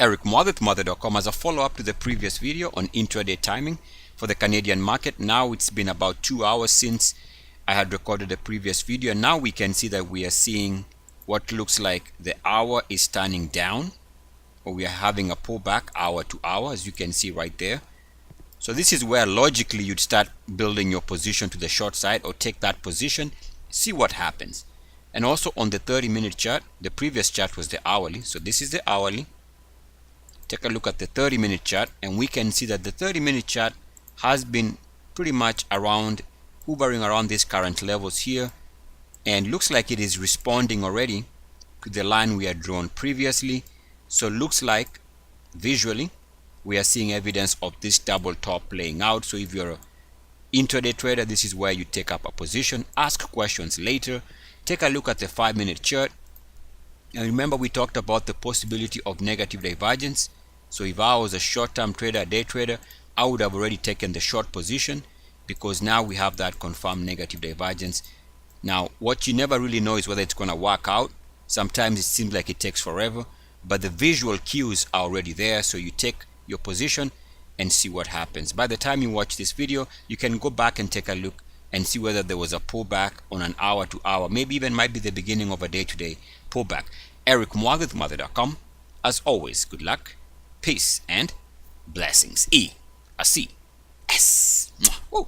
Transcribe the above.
Eric Muathe, Muathe.com. As a follow-up to the previous video on intraday timing for the Canadian market. Now it's been about 2 hours since I had recorded the previous video, and now we can see that we are seeing what looks like the hour is turning down, or we are having a pullback hour to hour, as you can see right there. So this is where logically you'd start building your position to the short side, or take that position, see what happens. And also on the 30-minute chart, the previous chart was the hourly, so this is the hourly. Take a look at the 30-minute chart, and we can see that the 30-minute chart has been pretty much around, hovering around these current levels here, and looks like it is responding already to the line we had drawn previously. So looks like visually we are seeing evidence of this double top playing out. So if you're an intraday trader, this is where you take up a position, ask questions later. Take a look at the 5-minute chart, and remember we talked about the possibility of negative divergence. So if I was a short-term trader, a day trader, I would have already taken the short position, because now we have that confirmed negative divergence. Now what you never really know is whether it's going to work out. Sometimes it seems like it takes forever, but the visual cues are already there, so you take your position and see what happens. By the time you watch this video, you can go back and take a look and see whether there was a pullback on an hour to hour, maybe even might be the beginning of a day-to-day pullback. Eric Muathe, Muathe.com. As always, good luck, peace, and blessings. Ashi. Woo.